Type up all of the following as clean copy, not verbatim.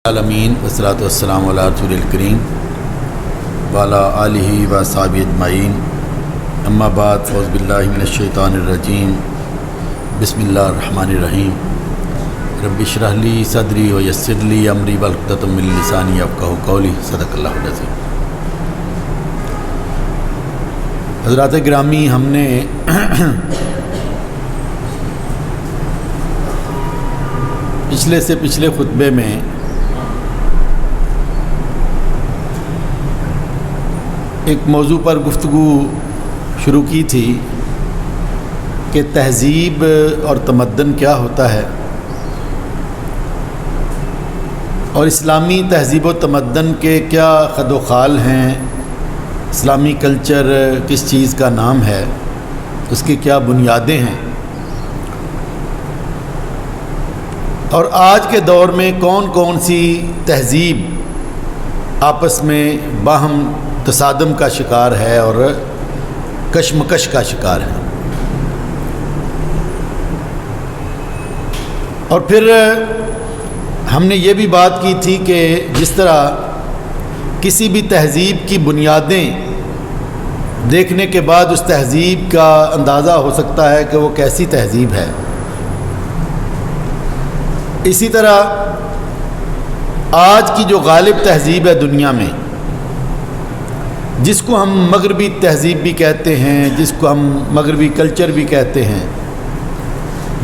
العالمین والصلاۃ والسلام علی رسول الکریم وعلی آلہ وصحبہ اجمعین اما بعد فاعوذ باللہ من الشیطان الرجیم بسم اللہ الرحمن الرحیم رب اشرح لی صدری ویسر لی امری واحلل عقدۃ من لسانی یفقہوا قولی صدق اللہ العظیم۔ حضرات گرامی، ہم نے پچھلے سے پچھلے خطبے میں ایک موضوع پر گفتگو شروع کی تھی کہ تہذیب اور تمدن کیا ہوتا ہے، اور اسلامی تہذیب و تمدن کے کیا خد و خال ہیں، اسلامی کلچر کس چیز کا نام ہے، اس کی کیا بنیادیں ہیں، اور آج کے دور میں کون کون سی تہذیب آپس میں باہم تصادم کا شکار ہے اور کشمکش کا شکار ہے۔ اور پھر ہم نے یہ بھی بات کی تھی کہ جس طرح کسی بھی تہذیب کی بنیادیں دیکھنے کے بعد اس تہذیب کا اندازہ ہو سکتا ہے کہ وہ کیسی تہذیب ہے، اسی طرح آج کی جو غالب تہذیب ہے دنیا میں، جس کو ہم مغربی تہذیب بھی کہتے ہیں، جس کو ہم مغربی کلچر بھی کہتے ہیں،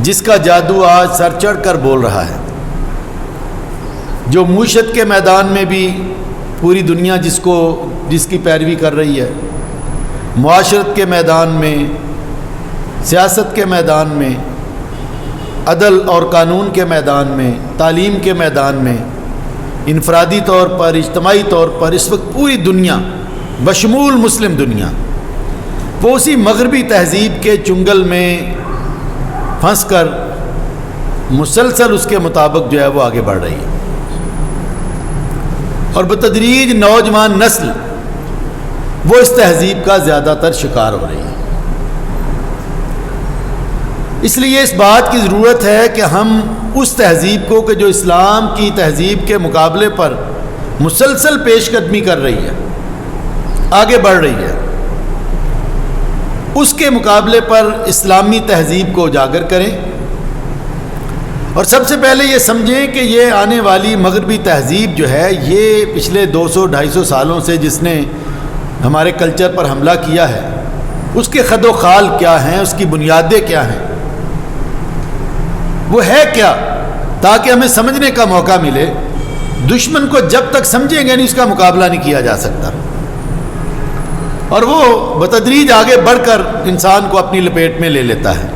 جس کا جادو آج سر چڑھ کر بول رہا ہے، جو معیشت کے میدان میں بھی پوری دنیا جس کی پیروی کر رہی ہے، معاشرت کے میدان میں، سیاست کے میدان میں، عدل اور قانون کے میدان میں، تعلیم کے میدان میں، انفرادی طور پر، اجتماعی طور پر اس وقت پوری دنیا بشمول مسلم دنیا وہ اسی مغربی تہذیب کے چنگل میں پھنس کر مسلسل اس کے مطابق جو ہے وہ آگے بڑھ رہی ہے، اور بتدریج نوجوان نسل وہ اس تہذیب کا زیادہ تر شکار ہو رہی ہے۔ اس لیے اس بات کی ضرورت ہے کہ ہم اس تہذیب کو کہ جو اسلام کی تہذیب کے مقابلے پر مسلسل پیش قدمی کر رہی ہے، آگے بڑھ رہی ہے، اس کے مقابلے پر اسلامی تہذیب کو اجاگر کریں، اور سب سے پہلے یہ سمجھیں کہ یہ آنے والی مغربی تہذیب جو ہے، یہ پچھلے 200-250 سالوں سے جس نے ہمارے کلچر پر حملہ کیا ہے، اس کے خد و خال کیا ہیں، اس کی بنیادیں کیا ہیں، وہ ہے کیا، تاکہ ہمیں سمجھنے کا موقع ملے۔ دشمن کو جب تک سمجھیں گے نہیں، اس کا مقابلہ نہیں کیا جا سکتا، اور وہ بتدریج آگے بڑھ کر انسان کو اپنی لپیٹ میں لے لیتا ہے۔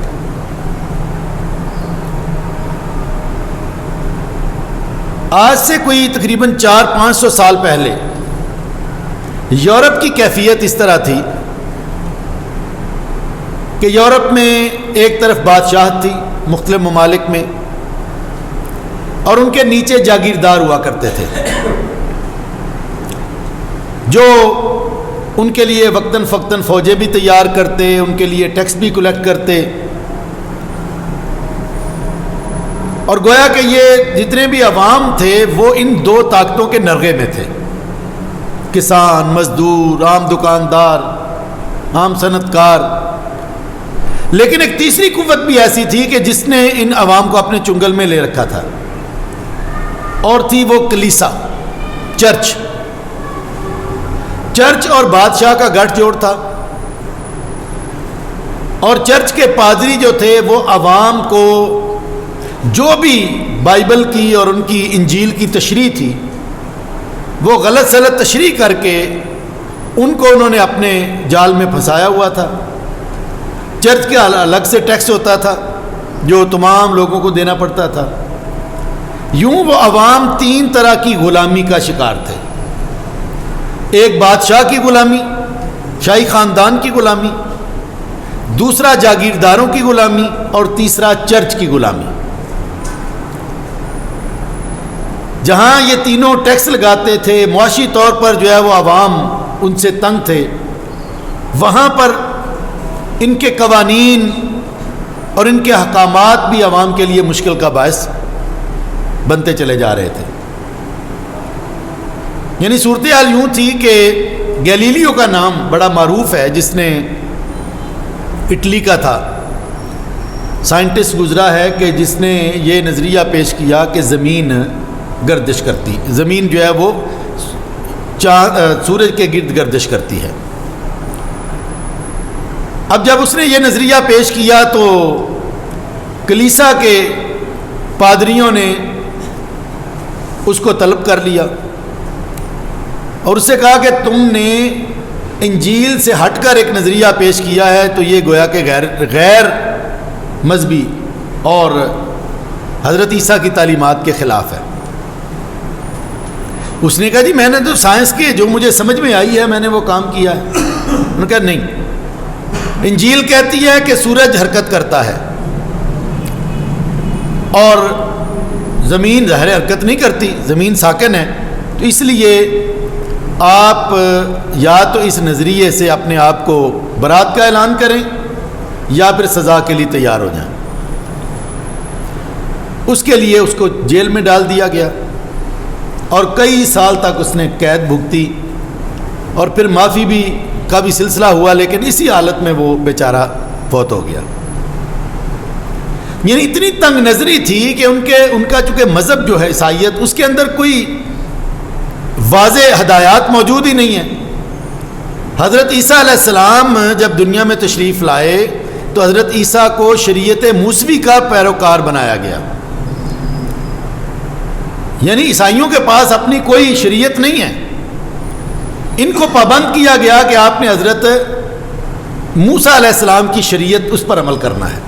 آج سے کوئی تقریباً 400-500 سال پہلے یورپ کی کیفیت اس طرح تھی کہ یورپ میں ایک طرف بادشاہت تھی مختلف ممالک میں، اور ان کے نیچے جاگیردار ہوا کرتے تھے جو ان کے لیے وقتاً فوقتاً فوجیں بھی تیار کرتے، ان کے لیے ٹیکس بھی کلیکٹ کرتے، اور گویا کہ یہ جتنے بھی عوام تھے وہ ان دو طاقتوں کے نرغے میں تھے، کسان، مزدور، عام دکاندار، عام صنعت کار۔ لیکن ایک تیسری قوت بھی ایسی تھی کہ جس نے ان عوام کو اپنے چنگل میں لے رکھا تھا، اور تھی وہ کلیسا، چرچ اور بادشاہ کا گٹھ جوڑ تھا، اور چرچ کے پادری جو تھے وہ عوام کو جو بھی بائبل کی اور ان کی انجیل کی تشریح تھی وہ غلط سلط تشریح کر کے ان کو انہوں نے اپنے جال میں پھنسایا ہوا تھا۔ چرچ کے الگ سے ٹیکس ہوتا تھا جو تمام لوگوں کو دینا پڑتا تھا۔ یوں وہ عوام 3 طرح کی غلامی کا شکار تھے، ایک بادشاہ کی غلامی، شاہی خاندان کی غلامی، دوسرا جاگیرداروں کی غلامی، اور تیسرا چرچ کی غلامی۔ جہاں یہ تینوں ٹیکس لگاتے تھے، معاشی طور پر جو ہے وہ عوام ان سے تنگ تھے، وہاں پر ان کے قوانین اور ان کے احکامات بھی عوام کے لیے مشکل کا باعث بنتے چلے جا رہے تھے۔ یعنی صورتحال یوں تھی کہ گیلیلیو کا نام بڑا معروف ہے، جس نے اٹلی کا تھا، سائنٹسٹ گزرا ہے کہ جس نے یہ نظریہ پیش کیا کہ زمین گردش کرتی، زمین جو ہے وہ سورج کے گرد گردش کرتی ہے۔ اب جب اس نے یہ نظریہ پیش کیا تو کلیسا کے پادریوں نے اس کو طلب کر لیا اور اس سے کہا کہ تم نے انجیل سے ہٹ کر ایک نظریہ پیش کیا ہے تو یہ گویا کہ غیر مذہبی اور حضرت عیسیٰ کی تعلیمات کے خلاف ہے۔ اس نے کہا جی میں نے تو سائنس کے جو مجھے سمجھ میں آئی ہے میں نے وہ کام کیا ہے۔ انہوں نے کہا نہیں، انجیل کہتی ہے کہ سورج حرکت کرتا ہے اور زمین ظاہر حرکت نہیں کرتی، زمین ساکن ہے، تو اس لیے آپ یا تو اس نظریے سے اپنے آپ کو برات کا اعلان کریں یا پھر سزا کے لیے تیار ہو جائیں۔ اس کے لیے اس کو جیل میں ڈال دیا گیا اور کئی سال تک اس نے قید بھگتی اور پھر معافی بھی کا بھی سلسلہ ہوا، لیکن اسی حالت میں وہ بیچارہ فوت ہو گیا۔ یعنی اتنی تنگ نظری تھی کہ ان کا چونکہ مذہب جو ہے عیسائیت، اس کے اندر کوئی واضح ہدایات موجود ہی نہیں ہیں۔ حضرت عیسیٰ علیہ السلام جب دنیا میں تشریف لائے تو حضرت عیسیٰ کو شریعت موسوی کا پیروکار بنایا گیا، یعنی عیسائیوں کے پاس اپنی کوئی شریعت نہیں ہے، ان کو پابند کیا گیا کہ آپ نے حضرت موسیٰ علیہ السلام کی شریعت اس پر عمل کرنا ہے۔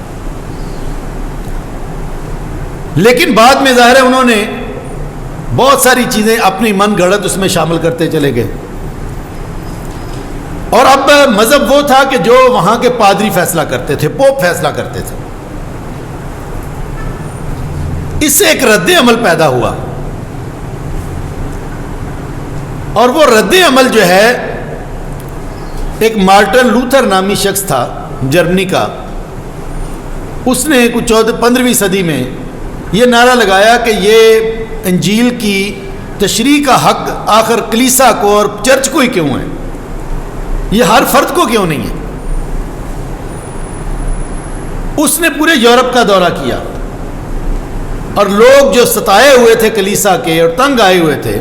لیکن بعد میں ظاہر ہے انہوں نے بہت ساری چیزیں اپنی من گھڑت اس میں شامل کرتے چلے گئے، اور اب مذہب وہ تھا کہ جو وہاں کے پادری فیصلہ کرتے تھے، پوپ فیصلہ کرتے تھے۔ اس سے ایک رد عمل پیدا ہوا، اور وہ رد عمل جو ہے ایک مارٹن لوتھر نامی شخص تھا جرمنی کا، اس نے کچھ 15ویں صدی میں یہ نعرہ لگایا کہ یہ انجیل کی تشریح کا حق آخر کلیسا کو اور چرچ کو ہی کیوں ہے، یہ ہر فرد کو کیوں نہیں ہے۔ اس نے پورے یورپ کا دورہ کیا اور لوگ جو ستائے ہوئے تھے کلیسا کے اور تنگ آئے ہوئے تھے،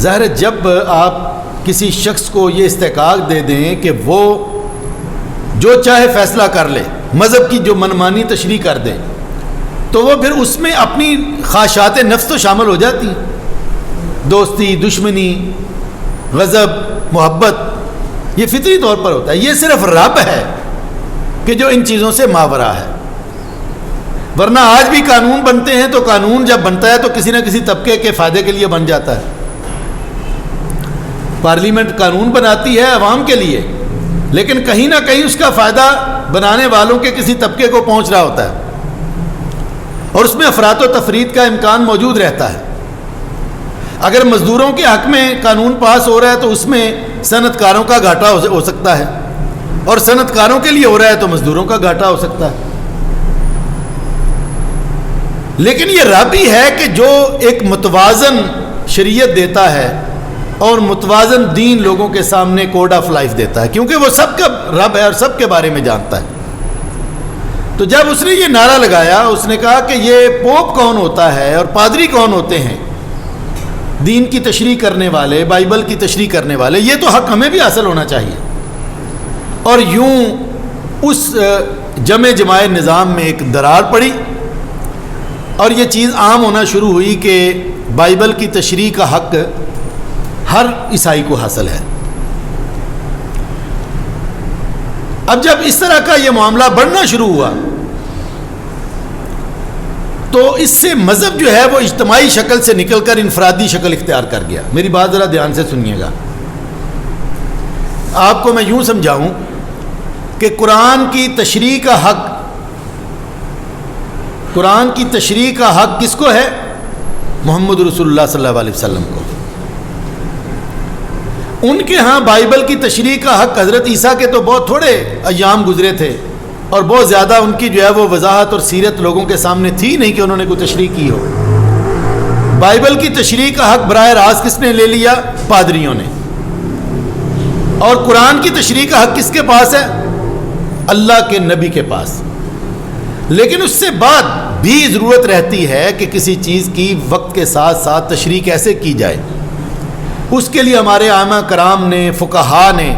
ظاہر ہے جب آپ کسی شخص کو یہ استحقاق دے دیں کہ وہ جو چاہے فیصلہ کر لے، مذہب کی جو منمانی تشریح کر دے، تو وہ پھر اس میں اپنی خواہشات نفس تو شامل ہو جاتی ہیں، دوستی، دشمنی، غضب، محبت، یہ فطری طور پر ہوتا ہے۔ یہ صرف رب ہے کہ جو ان چیزوں سے ماورا ہے، ورنہ آج بھی قانون بنتے ہیں تو قانون جب بنتا ہے تو کسی نہ کسی طبقے کے فائدے کے لیے بن جاتا ہے۔ پارلیمنٹ قانون بناتی ہے عوام کے لیے، لیکن کہیں نہ کہیں اس کا فائدہ بنانے والوں کے کسی طبقے کو پہنچ رہا ہوتا ہے، اور اس میں افراط و تفرید کا امکان موجود رہتا ہے۔ اگر مزدوروں کے حق میں قانون پاس ہو رہا ہے تو اس میں صنعت کاروں کا گھاٹا ہو سکتا ہے، اور صنعت کاروں کے لیے ہو رہا ہے تو مزدوروں کا گھاٹا ہو سکتا ہے۔ لیکن یہ رب ہی ہے کہ جو ایک متوازن شریعت دیتا ہے اور متوازن دین لوگوں کے سامنے کوڈ آف لائف دیتا ہے، کیونکہ وہ سب کا رب ہے اور سب کے بارے میں جانتا ہے۔ تو جب اس نے یہ نعرہ لگایا، اس نے کہا کہ یہ پوپ کون ہوتا ہے اور پادری کون ہوتے ہیں، دین کی تشریح کرنے والے، بائبل کی تشریح کرنے والے، یہ تو حق ہمیں بھی حاصل ہونا چاہیے۔ اور یوں اس جمع جماعت نظام میں ایک درار پڑی اور یہ چیز عام ہونا شروع ہوئی کہ بائبل کی تشریح کا حق ہر عیسائی کو حاصل ہے۔ اب جب اس طرح کا یہ معاملہ بڑھنا شروع ہوا تو اس سے مذہب جو ہے وہ اجتماعی شکل سے نکل کر انفرادی شکل اختیار کر گیا۔ میری بات ذرا دھیان سے سنیے گا، آپ کو میں یوں سمجھاؤں کہ قرآن کی تشریح کا حق کس کو ہے؟ محمد رسول اللہ صلی اللہ علیہ وسلم کو۔ ان کے ہاں بائبل کی تشریح کا حق حضرت عیسیٰ کے تو بہت تھوڑے ایام گزرے تھے، اور بہت زیادہ ان کی جو ہے وہ وضاحت اور سیرت لوگوں کے سامنے تھی نہیں کہ انہوں نے کوئی تشریح کی ہو۔ بائبل کی تشریح کا حق براہ راست کس نے لے لیا؟ پادریوں نے. اور قرآن کی تشریح کا حق کس کے پاس ہے؟ اللہ کے نبی کے پاس. لیکن اس سے بعد بھی ضرورت رہتی ہے کہ کسی چیز کی وقت کے ساتھ ساتھ تشریح کیسے کی جائے. اس کے لیے ہمارے ائمہ کرام نے، فقہا نے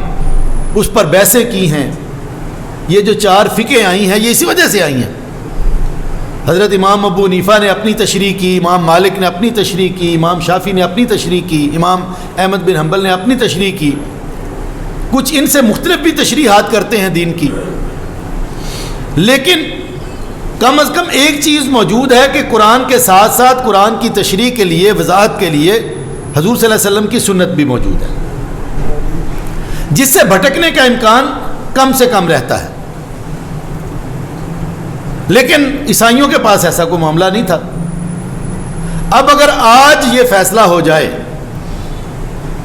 اس پر بحثیں کی ہیں. یہ جو 4 فقہیں آئی ہیں یہ اسی وجہ سے آئی ہیں. حضرت امام ابو حنیفہ نے اپنی تشریح کی، امام مالک نے اپنی تشریح کی، امام شافعی نے اپنی تشریح کی، امام احمد بن حنبل نے اپنی تشریح کی. کچھ ان سے مختلف بھی تشریحات کرتے ہیں دین کی. لیکن کم از کم ایک چیز موجود ہے کہ قرآن کے ساتھ ساتھ قرآن کی تشریح کے لیے، وضاحت کے لیے حضور صلی اللہ علیہ وسلم کی سنت بھی موجود ہے، جس سے بھٹکنے کا امکان کم سے کم رہتا ہے. لیکن عیسائیوں کے پاس ایسا کوئی معاملہ نہیں تھا. اب اگر آج یہ فیصلہ ہو جائے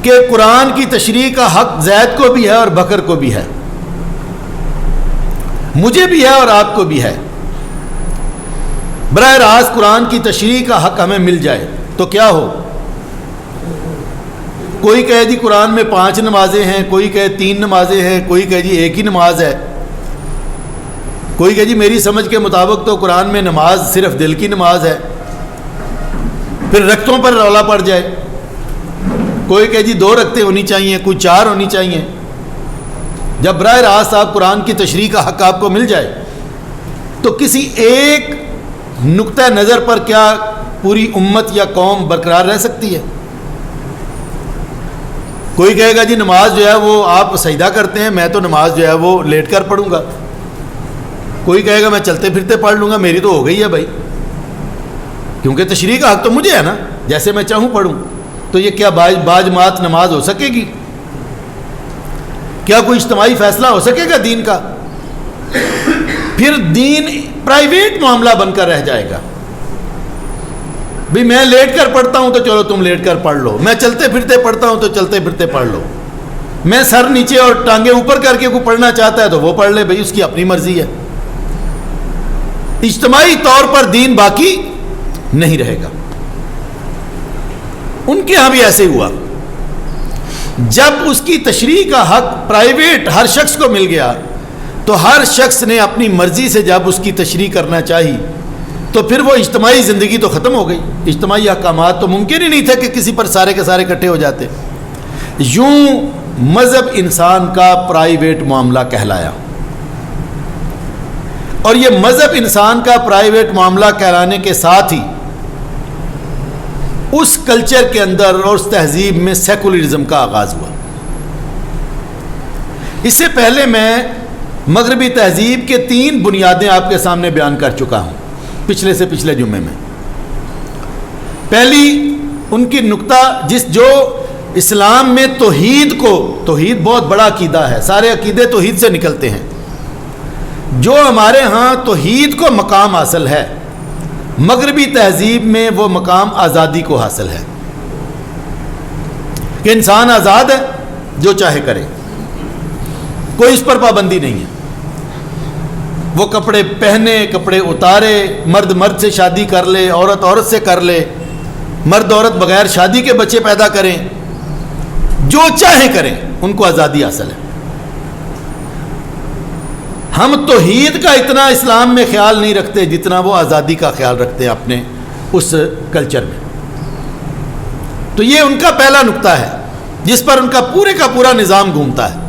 کہ قرآن کی تشریح کا حق زید کو بھی ہے اور بکر کو بھی ہے، مجھے بھی ہے اور آپ کو بھی ہے، براہ راست قرآن کی تشریح کا حق ہمیں مل جائے تو کیا ہو؟ کوئی کہے جی قرآن میں 5 نمازیں ہیں، کوئی کہے 3 نمازیں ہیں، کوئی کہے جی ایک ہی نماز ہے، کوئی کہے جی میری سمجھ کے مطابق تو قرآن میں نماز صرف دل کی نماز ہے. پھر رکعتوں پر رولا پڑ جائے. کوئی کہے جی 2 رکعتیں ہونی چاہیے، کوئی 4 ہونی چاہیے. جب براہ راست آپ قرآن کی تشریح کا حق آپ کو مل جائے تو کسی ایک نقطہ نظر پر کیا پوری امت یا قوم برقرار رہ سکتی ہے؟ کوئی کہے گا جی نماز جو ہے وہ آپ سجدہ کرتے ہیں، میں تو نماز جو ہے وہ لیٹ کر پڑھوں گا. کوئی کہے گا میں چلتے پھرتے پڑھ لوں گا، میری تو ہو گئی ہے بھائی، کیونکہ تشریح کا حق تو مجھے ہے نا، جیسے میں چاہوں پڑھوں. تو یہ کیا باجماعت نماز ہو سکے گی؟ کیا کوئی اجتماعی فیصلہ ہو سکے گا دین کا؟ پھر دین پرائیویٹ معاملہ بن کر رہ جائے گا. بھی میں لیٹ کر پڑھتا ہوں تو چلو تم لیٹ کر پڑھ لو، میں چلتے پھرتے پڑھتا ہوں تو چلتے پھرتے پڑھ لو، میں سر نیچے اور ٹانگیں اوپر کر کے کوئی پڑھنا چاہتا ہے تو وہ پڑھ لے، بھائی اس کی اپنی مرضی ہے. اجتماعی طور پر دین باقی نہیں رہے گا. ان کے ہاں بھی ایسے ہوا. جب اس کی تشریح کا حق پرائیویٹ ہر شخص کو مل گیا تو ہر شخص نے اپنی مرضی سے جب اس کی تشریح کرنا چاہی تو پھر وہ اجتماعی زندگی تو ختم ہو گئی. اجتماعی احکامات تو ممکن ہی نہیں تھے کہ کسی پر سارے کے سارے اکٹھے ہو جاتے. یوں مذہب انسان کا پرائیویٹ معاملہ کہلایا. اور یہ مذہب انسان کا پرائیویٹ معاملہ کہلانے کے ساتھ ہی اس کلچر کے اندر اور اس تہذیب میں سیکولرزم کا آغاز ہوا. اس سے پہلے میں مغربی تہذیب کے 3 بنیادیں آپ کے سامنے بیان کر چکا ہوں پچھلے سے پچھلے جمعے میں. پہلی ان کی نقطہ جو اسلام میں توحید بہت بڑا عقیدہ ہے، سارے عقیدے توحید سے نکلتے ہیں. جو ہمارے ہاں توحید کو مقام حاصل ہے، مغربی تہذیب میں وہ مقام آزادی کو حاصل ہے کہ انسان آزاد ہے، جو چاہے کرے، کوئی اس پر پابندی نہیں ہے. وہ کپڑے پہنے، کپڑے اتارے، مرد سے شادی کر لے، عورت سے کر لے، مرد عورت بغیر شادی کے بچے پیدا کریں، جو چاہے کریں، ان کو آزادی حاصل ہے. ہم توحید کا اتنا اسلام میں خیال نہیں رکھتے جتنا وہ آزادی کا خیال رکھتے ہیں اپنے اس کلچر میں. تو یہ ان کا پہلا نقطہ ہے جس پر ان کا پورے کا پورا نظام گھومتا ہے.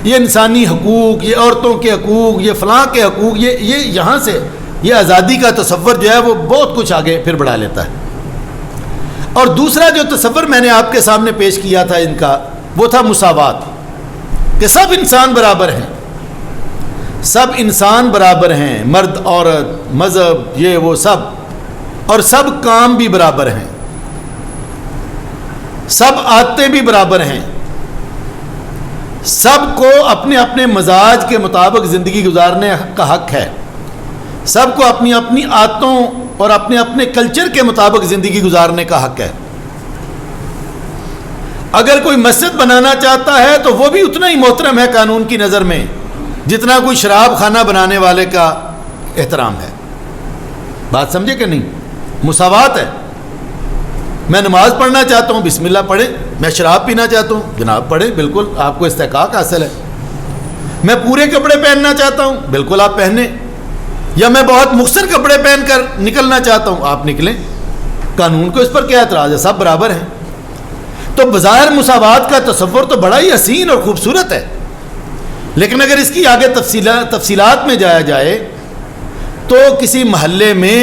یہ انسانی حقوق، یہ عورتوں کے حقوق، یہ فلاں کے حقوق، یہ یہاں سے یہ آزادی کا تصور جو ہے وہ بہت کچھ آگے پھر بڑھا لیتا ہے. اور دوسرا جو تصور میں نے آپ کے سامنے پیش کیا تھا ان کا، وہ تھا مساوات، کہ سب انسان برابر ہیں، سب انسان برابر ہیں، مرد عورت مذہب یہ وہ سب، اور سب کام بھی برابر ہیں، سب عادتیں بھی برابر ہیں، سب کو اپنے اپنے مزاج کے مطابق زندگی گزارنے کا حق ہے، سب کو اپنی اپنی عادتوں اور اپنے اپنے کلچر کے مطابق زندگی گزارنے کا حق ہے. اگر کوئی مسجد بنانا چاہتا ہے تو وہ بھی اتنا ہی محترم ہے قانون کی نظر میں جتنا کوئی شراب خانہ بنانے والے کا احترام ہے. بات سمجھے کہ نہیں؟ مساوات ہے. میں نماز پڑھنا چاہتا ہوں، بسم اللہ پڑھیں. میں شراب پینا چاہتا ہوں، جناب پڑھیں، بالکل آپ کو استحقاق حاصل ہے. میں پورے کپڑے پہننا چاہتا ہوں، بالکل آپ پہنیں. یا میں بہت مختصر کپڑے پہن کر نکلنا چاہتا ہوں، آپ نکلیں. قانون کو اس پر کیا اعتراض ہے؟ سب برابر ہیں. تو بظاہر مساوات کا تصور تو بڑا ہی حسین اور خوبصورت ہے، لیکن اگر اس کی آگے تفصیلات میں جایا جائے تو کسی محلے میں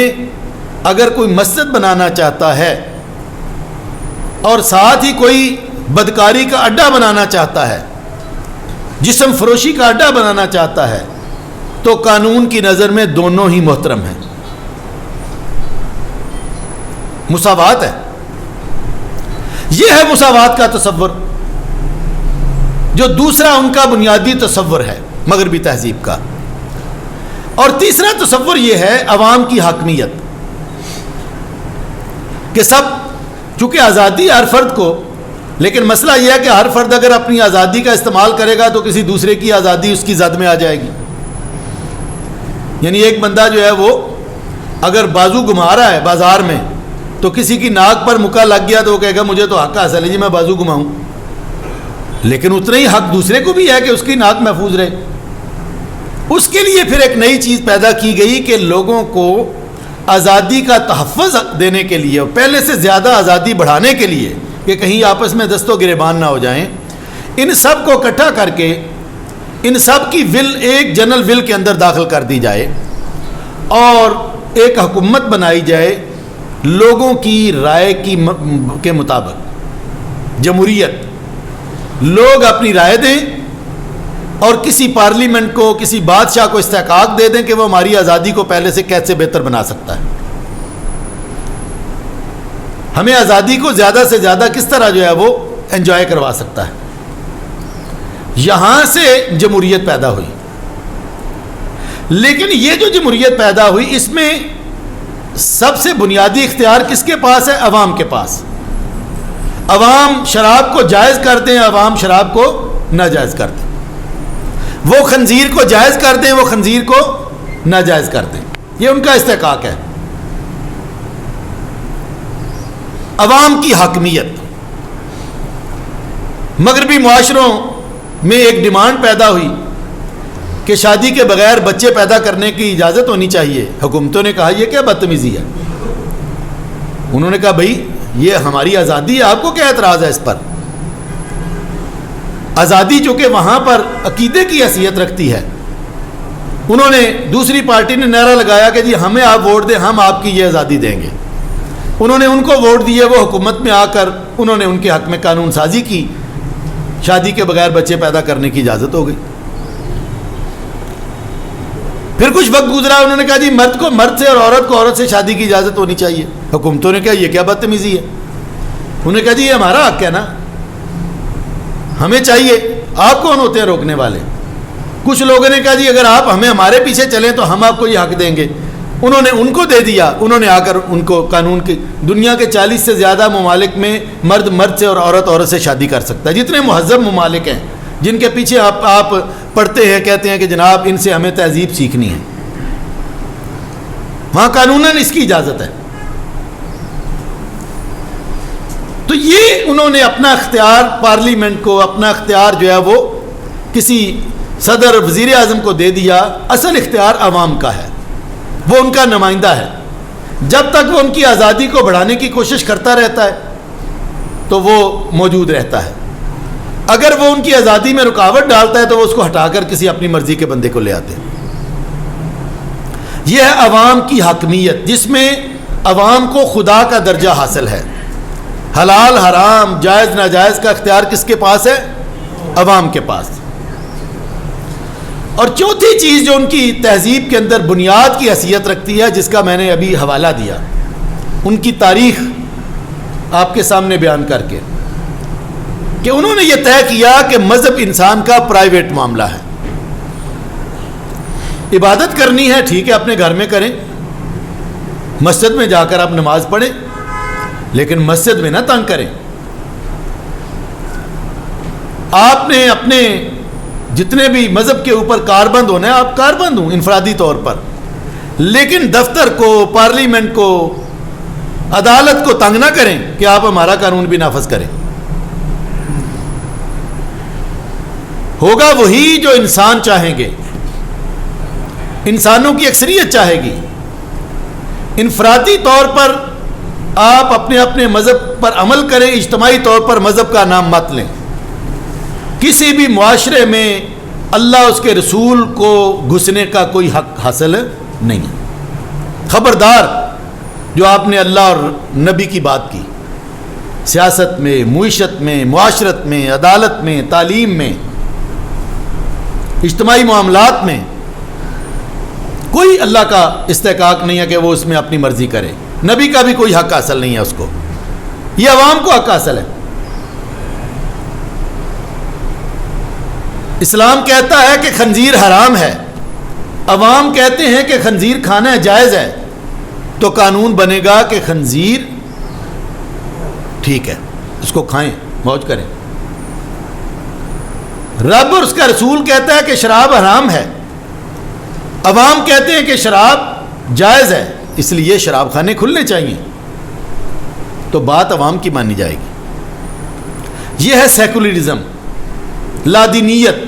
اگر کوئی مسجد بنانا چاہتا ہے اور ساتھ ہی کوئی بدکاری کا اڈا بنانا چاہتا ہے، جسم فروشی کا اڈا بنانا چاہتا ہے، تو قانون کی نظر میں دونوں ہی محترم ہیں. مساوات ہے. یہ ہے مساوات کا تصور، جو دوسرا ان کا بنیادی تصور ہے مغربی تہذیب کا. اور تیسرا تصور یہ ہے عوام کی حاکمیت، کہ سب چونکہ آزادی ہر فرد کو، لیکن مسئلہ یہ ہے کہ ہر فرد اگر اپنی آزادی کا استعمال کرے گا تو کسی دوسرے کی آزادی اس کی زد میں آ جائے گی. یعنی ایک بندہ جو ہے وہ اگر بازو گھما رہا ہے بازار میں تو کسی کی ناک پر مکہ لگ گیا تو وہ کہے گا مجھے تو حق حاصل ہے جی میں بازو گھماؤں، لیکن اتنا ہی حق دوسرے کو بھی ہے کہ اس کی ناک محفوظ رہے. اس کے لیے پھر ایک نئی چیز پیدا کی گئی کہ لوگوں کو آزادی کا تحفظ دینے کے لیے اور پہلے سے زیادہ آزادی بڑھانے کے لیے کہ کہیں آپس میں دست و گریبان نہ ہو جائیں، ان سب کو اکٹھا کر کے ان سب کی ول ایک جنرل ول کے اندر داخل کر دی جائے اور ایک حکومت بنائی جائے لوگوں کی رائے کے مطابق. جمہوریت، لوگ اپنی رائے دیں اور کسی پارلیمنٹ کو، کسی بادشاہ کو استحقاق دے دیں کہ وہ ہماری آزادی کو پہلے سے کیسے بہتر بنا سکتا ہے، ہمیں آزادی کو زیادہ سے زیادہ کس طرح جو ہے وہ انجوائے کروا سکتا ہے. یہاں سے جمہوریت پیدا ہوئی. لیکن یہ جو جمہوریت پیدا ہوئی اس میں سب سے بنیادی اختیار کس کے پاس ہے؟ عوام کے پاس. عوام شراب کو جائز کر دیں، عوام شراب کو ناجائز کر دیں. وہ خنزیر کو جائز کر دیں، وہ خنزیر کو ناجائز کر دیں. یہ ان کا استحقاق ہے. عوام کی حاکمیت. مغربی معاشروں میں ایک ڈیمانڈ پیدا ہوئی کہ شادی کے بغیر بچے پیدا کرنے کی اجازت ہونی چاہیے. حکومتوں نے کہا یہ کیا بدتمیزی ہے. انہوں نے کہا بھائی یہ ہماری آزادی ہے، آپ کو کیا اعتراض ہے اس پر؟ آزادی چونکہ وہاں پر عقیدے کی حیثیت رکھتی ہے. انہوں نے دوسری پارٹی نے نعرہ لگایا کہ جی ہمیں آپ ووٹ دیں، ہم آپ کی یہ آزادی دیں گے. انہوں نے ان کو ووٹ دیے، وہ حکومت میں آ کر انہوں نے ان کے حق میں قانون سازی کی، شادی کے بغیر بچے پیدا کرنے کی اجازت ہو گئی. پھر کچھ وقت گزرا، انہوں نے کہا جی مرد کو مرد سے اور عورت کو عورت سے شادی کی اجازت ہونی چاہیے. حکومتوں نے کہا یہ کیا بدتمیزی ہے. انہوں نے کہا جی یہ ہمارا حق ہے نا، ہمیں چاہیے، آپ کون ہوتے ہیں روکنے والے. کچھ لوگوں نے کہا جی اگر آپ ہمیں ہمارے پیچھے چلیں تو ہم آپ کو یہ حق دیں گے. انہوں نے ان کو دے دیا. انہوں نے آ کر ان کو قانون کی دنیا کے 40 سے زیادہ ممالک میں مرد مرد سے اور عورت عورت سے شادی کر سکتا ہے. جتنے مہذب ممالک ہیں جن کے پیچھے آپ پڑھتے ہیں، کہتے ہیں کہ جناب ان سے ہمیں تہذیب سیکھنی ہے، وہاں قانوناً اس کی اجازت ہے. تو یہ انہوں نے اپنا اختیار پارلیمنٹ کو، اپنا اختیار جو ہے وہ کسی صدر وزیر اعظم کو دے دیا. اصل اختیار عوام کا ہے، وہ ان کا نمائندہ ہے. جب تک وہ ان کی آزادی کو بڑھانے کی کوشش کرتا رہتا ہے تو وہ موجود رہتا ہے. اگر وہ ان کی آزادی میں رکاوٹ ڈالتا ہے تو وہ اس کو ہٹا کر کسی اپنی مرضی کے بندے کو لے آتے ہیں. یہ ہے عوام کی حاکمیت، جس میں عوام کو خدا کا درجہ حاصل ہے. حلال حرام جائز ناجائز کا اختیار کس کے پاس ہے؟ عوام کے پاس. اور چوتھی چیز جو ان کی تہذیب کے اندر بنیاد کی حیثیت رکھتی ہے، جس کا میں نے ابھی حوالہ دیا، ان کی تاریخ آپ کے سامنے بیان کر کے، کہ انہوں نے یہ طے کیا کہ مذہب انسان کا پرائیویٹ معاملہ ہے. عبادت کرنی ہے ٹھیک ہے اپنے گھر میں کریں، مسجد میں جا کر آپ نماز پڑھیں، لیکن مسجد میں نہ تنگ کریں. آپ نے اپنے جتنے بھی مذہب کے اوپر کاربند ہونا ہے آپ کاربند ہوں انفرادی طور پر، لیکن دفتر کو، پارلیمنٹ کو، عدالت کو تنگ نہ کریں کہ آپ ہمارا قانون بھی نافذ کریں. ہوگا وہی جو انسان چاہیں گے، انسانوں کی اکثریت چاہے گی. انفرادی طور پر آپ اپنے اپنے مذہب پر عمل کریں، اجتماعی طور پر مذہب کا نام مت لیں. کسی بھی معاشرے میں اللہ اس کے رسول کو گھسنے کا کوئی حق حاصل نہیں. خبردار جو آپ نے اللہ اور نبی کی بات کی، سیاست میں، معیشت میں، معاشرت میں، عدالت میں، تعلیم میں، اجتماعی معاملات میں کوئی اللہ کا استحقاق نہیں ہے کہ وہ اس میں اپنی مرضی کرے. نبی کا بھی کوئی حق حاصل نہیں ہے اس کو، یہ عوام کو حق حاصل ہے. اسلام کہتا ہے کہ خنزیر حرام ہے، عوام کہتے ہیں کہ خنزیر کھانا جائز ہے، تو قانون بنے گا کہ خنزیر ٹھیک ہے، اس کو کھائیں، موج کریں. رب اور اس کا رسول کہتا ہے کہ شراب حرام ہے، عوام کہتے ہیں کہ شراب جائز ہے، اس لیے شراب خانے کھلنے چاہیے. تو بات عوام کی مانی جائے گی. یہ ہے سیکولرزم، لادینیت،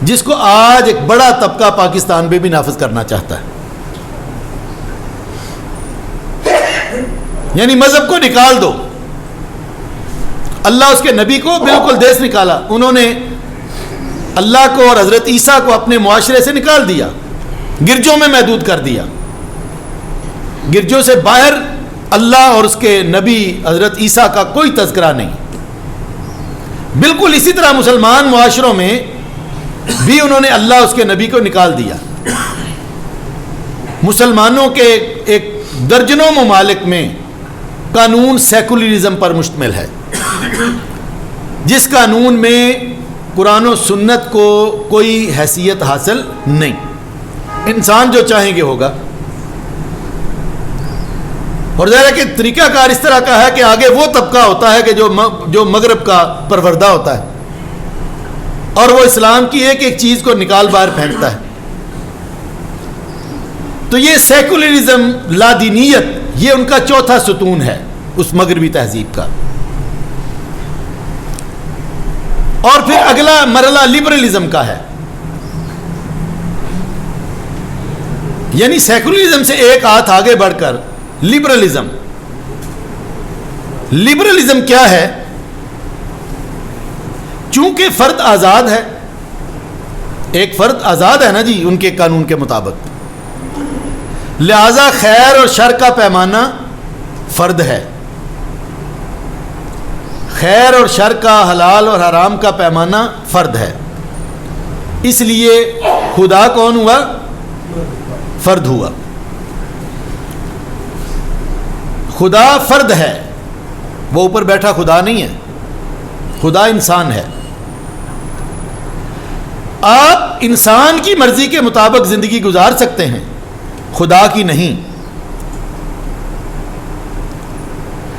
جس کو آج ایک بڑا طبقہ پاکستان میں بھی نافذ کرنا چاہتا ہے. یعنی مذہب کو نکال دو. اللہ اس کے نبی کو بالکل دیس نکالا، انہوں نے اللہ کو اور حضرت عیسیٰ کو اپنے معاشرے سے نکال دیا، گرجوں میں محدود کر دیا. گرجوں سے باہر اللہ اور اس کے نبی حضرت عیسیٰ کا کوئی تذکرہ نہیں. بالکل اسی طرح مسلمان معاشروں میں بھی انہوں نے اللہ اس کے نبی کو نکال دیا. مسلمانوں کے ایک درجنوں ممالک میں قانون سیکولرزم پر مشتمل ہے، جس قانون میں قرآن و سنت کو کوئی حیثیت حاصل نہیں. انسان جو چاہیں گے ہوگا. اور ظاہر ہے کہ طریقہ کار اس طرح کا ہے کہ آگے وہ طبقہ ہوتا ہے کہ جو مغرب کا پروردہ ہوتا ہے، اور وہ اسلام کی ایک ایک چیز کو نکال باہر پھینکتا ہے. تو یہ سیکولرزم، لادینیت، یہ ان کا چوتھا ستون ہے اس مغربی تہذیب کا. اور پھر اگلا مرحلہ لبرلزم کا ہے. یعنی سیکولرزم سے ایک ہاتھ آگے بڑھ کر لبرلزم. لبرلزم کیا ہے؟ چونکہ فرد آزاد ہے، ایک فرد آزاد ہے نا جی ان کے قانون کے مطابق، لہذا خیر اور شر کا پیمانہ فرد ہے. خیر اور شر کا، حلال اور حرام کا پیمانہ فرد ہے. اس لیے خدا کون ہوا؟ فرد ہوا. خدا فرد ہے، وہ اوپر بیٹھا خدا نہیں ہے، خدا انسان ہے. آپ انسان کی مرضی کے مطابق زندگی گزار سکتے ہیں، خدا کی نہیں.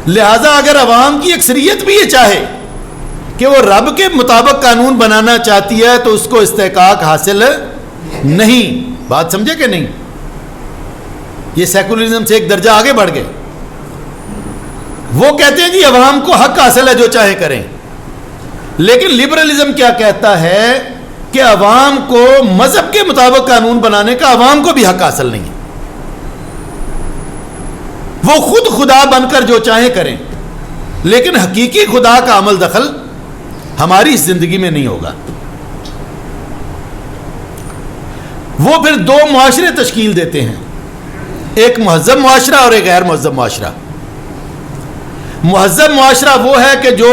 لہذا اگر عوام کی اکثریت بھی یہ چاہے کہ وہ رب کے مطابق قانون بنانا چاہتی ہے تو اس کو استحقاق حاصل نہیں. بات سمجھے کہ نہیں؟ یہ سیکولرزم سے ایک درجہ آگے بڑھ گئے. وہ کہتے ہیں جی عوام کو حق حاصل ہے، جو چاہے کریں. لیکن لبرلزم کیا کہتا ہے کہ عوام کو مذہب کے مطابق قانون بنانے کا عوام کو بھی حق حاصل نہیں ہے. وہ خود خدا بن کر جو چاہیں کریں، لیکن حقیقی خدا کا عمل دخل ہماری اس زندگی میں نہیں ہوگا. وہ پھر دو معاشرے تشکیل دیتے ہیں، ایک مہذب معاشرہ اور ایک غیر مہذب معاشرہ. مہذب معاشرہ وہ ہے کہ جو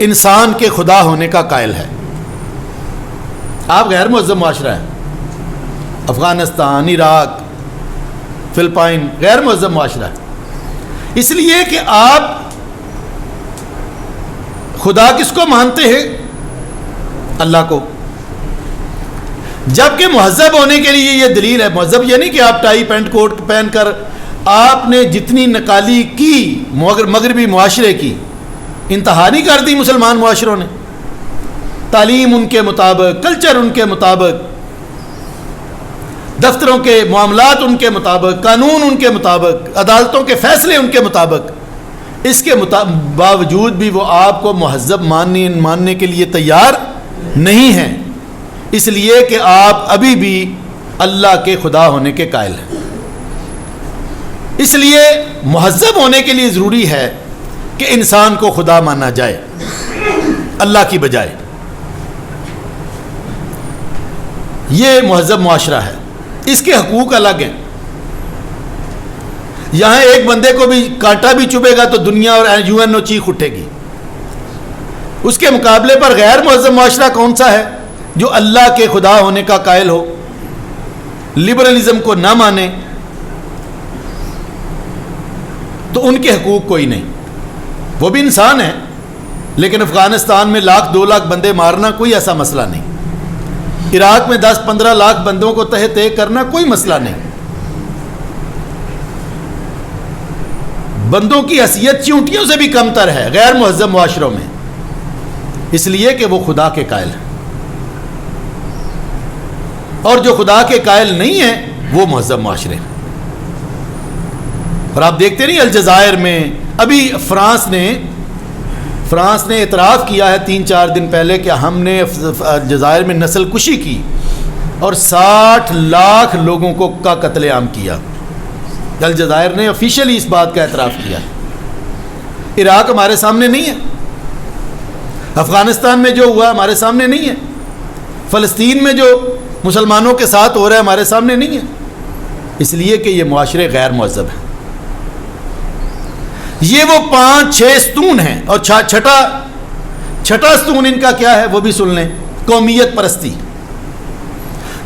انسان کے خدا ہونے کا قائل ہے. آپ غیر مہذب معاشرہ ہیں، افغانستان، عراق، فلپائن غیر مہذب معاشرہ ہے. اس لیے کہ آپ خدا کس کو مانتے ہیں؟ اللہ کو. جبکہ مہذب ہونے کے لیے یہ دلیل ہے. مہذب یہ نہیں کہ آپ ٹائی پینٹ کوٹ پہن کر آپ نے جتنی نکالی کی مغربی معاشرے کی انتہا نہیں کر دی مسلمان معاشروں نے. تعلیم ان کے مطابق، کلچر ان کے مطابق، دفتروں کے معاملات ان کے مطابق، قانون ان کے مطابق، عدالتوں کے فیصلے ان کے مطابق، اس کے باوجود بھی وہ آپ کو مہذب ماننے کے لیے تیار نہیں ہیں، اس لیے کہ آپ ابھی بھی اللہ کے خدا ہونے کے قائل ہیں۔ اس لیے مہذب ہونے کے لیے ضروری ہے کہ انسان کو خدا مانا جائے اللہ کی بجائے۔ یہ مہذب معاشرہ ہے، اس کے حقوق الگ ہیں۔ یہاں ایک بندے کو بھی کانٹا بھی چبھے گا تو دنیا اور UN چیخ اٹھے گی۔ اس کے مقابلے پر غیر مہذب معاشرہ کون سا ہے؟ جو اللہ کے خدا ہونے کا قائل ہو، لبرلزم کو نہ مانے، تو ان کے حقوق کوئی نہیں۔ وہ بھی انسان ہیں، لیکن افغانستان میں 1,00,000 2 لاکھ بندے مارنا کوئی ایسا مسئلہ نہیں، عراق میں 10-15 لاکھ بندوں کو تہہ تہہ کرنا کوئی مسئلہ نہیں۔ بندوں کی حیثیت چونٹیوں سے بھی کم تر ہے غیر مہذب معاشروں میں، اس لیے کہ وہ خدا کے قائل ہیں، اور جو خدا کے قائل نہیں ہیں وہ مہذب معاشرے ہیں۔ اور آپ دیکھتے نہیں الجزائر میں ابھی فرانس نے اعتراف کیا ہے 3-4 دن پہلے کہ ہم نے الجزائر میں نسل کشی کی اور 60 لاکھ لوگوں کا قتل عام کیا۔ الجزائر نے آفیشیلی اس بات کا اعتراف کیا۔ عراق ہمارے سامنے نہیں ہے، افغانستان میں جو ہوا ہمارے سامنے نہیں ہے، فلسطین میں جو مسلمانوں کے ساتھ ہو رہا ہے ہمارے سامنے نہیں ہے، اس لیے کہ یہ معاشرے غیر مہذب ہیں۔ یہ وہ 5-6 ستون ہیں، اور چھٹا ستون ان کا کیا ہے وہ بھی سن لیں، قومیت پرستی۔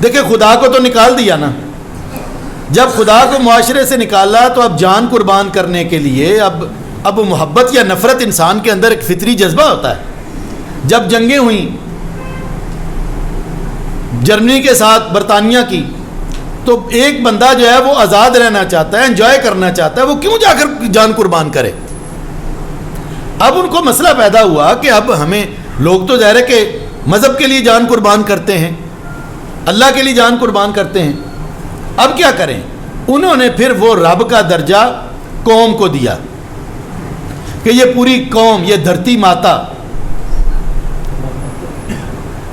دیکھیں خدا کو تو نکال دیا نا، جب خدا کو معاشرے سے نکالا تو اب جان قربان کرنے کے لیے اب محبت یا نفرت انسان کے اندر ایک فطری جذبہ ہوتا ہے۔ جب جنگیں ہوئیں جرمنی کے ساتھ برطانیہ کی، تو ایک بندہ جو ہے وہ آزاد رہنا چاہتا ہے، انجوائے کرنا چاہتا ہے، وہ کیوں جا کر جان قربان کرے؟ اب ان کو مسئلہ پیدا ہوا کہ اب ہمیں، لوگ تو ظاہر ہے کہ مذہب کے لیے جان قربان کرتے ہیں، اللہ کے لیے جان قربان کرتے ہیں، اب کیا کریں؟ انہوں نے پھر وہ رب کا درجہ قوم کو دیا کہ یہ پوری قوم، یہ دھرتی ماتا،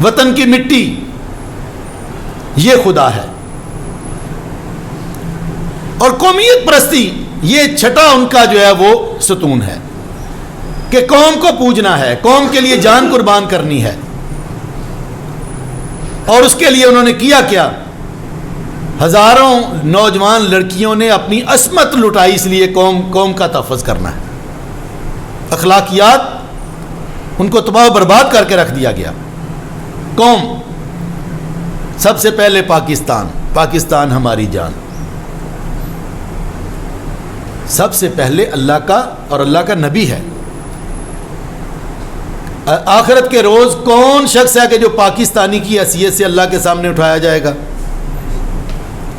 وطن کی مٹی، یہ خدا ہے۔ اور قومیت پرستی یہ چھٹا ان کا جو ہے وہ ستون ہے کہ قوم کو پوجنا ہے، قوم کے لیے جان قربان کرنی ہے۔ اور اس کے لیے انہوں نے کیا کیا؟ ہزاروں نوجوان لڑکیوں نے اپنی عصمت لٹائی، اس لیے قوم کا تحفظ کرنا ہے۔ اخلاقیات ان کو تباہ و برباد کر کے رکھ دیا گیا۔ قوم سب سے پہلے پاکستان ہماری جان، سب سے پہلے اللہ کا اور اللہ کا نبی ہے۔ آخرت کے روز کون شخص ہے کہ جو پاکستانی کی حیثیت سے اللہ کے سامنے اٹھایا جائے گا؟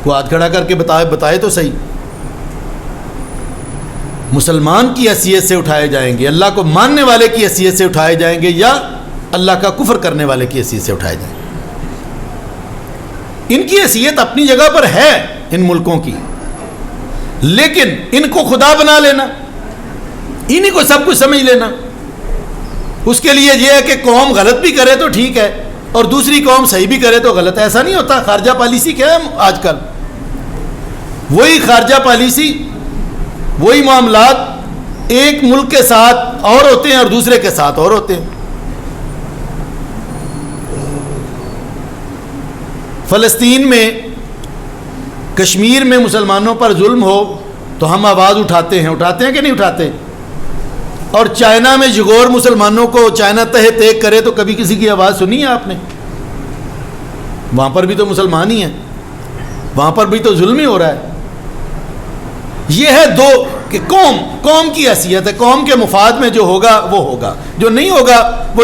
وہ ہاتھ کھڑا کر کے بتائے تو صحیح۔ مسلمان کی حیثیت سے اٹھائے جائیں گے، اللہ کو ماننے والے کی حیثیت سے اٹھائے جائیں گے، یا اللہ کا کفر کرنے والے کی حیثیت سے اٹھائے جائیں گے؟ ان کی حیثیت اپنی جگہ پر ہے ان ملکوں کی، لیکن ان کو خدا بنا لینا، انہی کو سب کچھ سمجھ لینا، اس کے لیے یہ ہے کہ قوم غلط بھی کرے تو ٹھیک ہے اور دوسری قوم صحیح بھی کرے تو غلط ہے۔ ایسا نہیں ہوتا۔ خارجہ پالیسی کیا ہے آج کل؟ وہی خارجہ پالیسی، وہی معاملات ایک ملک کے ساتھ اور ہوتے ہیں اور دوسرے کے ساتھ اور ہوتے ہیں۔ فلسطین میں، کشمیر میں مسلمانوں پر ظلم ہو تو ہم آواز اٹھاتے ہیں کہ نہیں اٹھاتے؟ اور چائنا میں جگور مسلمانوں کو چائنا تہہ تیک کرے تو کبھی کسی کی آواز سنی ہے آپ نے؟ وہاں پر بھی تو مسلمان ہی ہیں، وہاں پر بھی تو ظلم ہی ہو رہا ہے۔ یہ ہے دو کہ قوم کی حیثیت ہے، قوم کے مفاد میں جو ہوگا وہ ہوگا، جو نہیں ہوگا وہ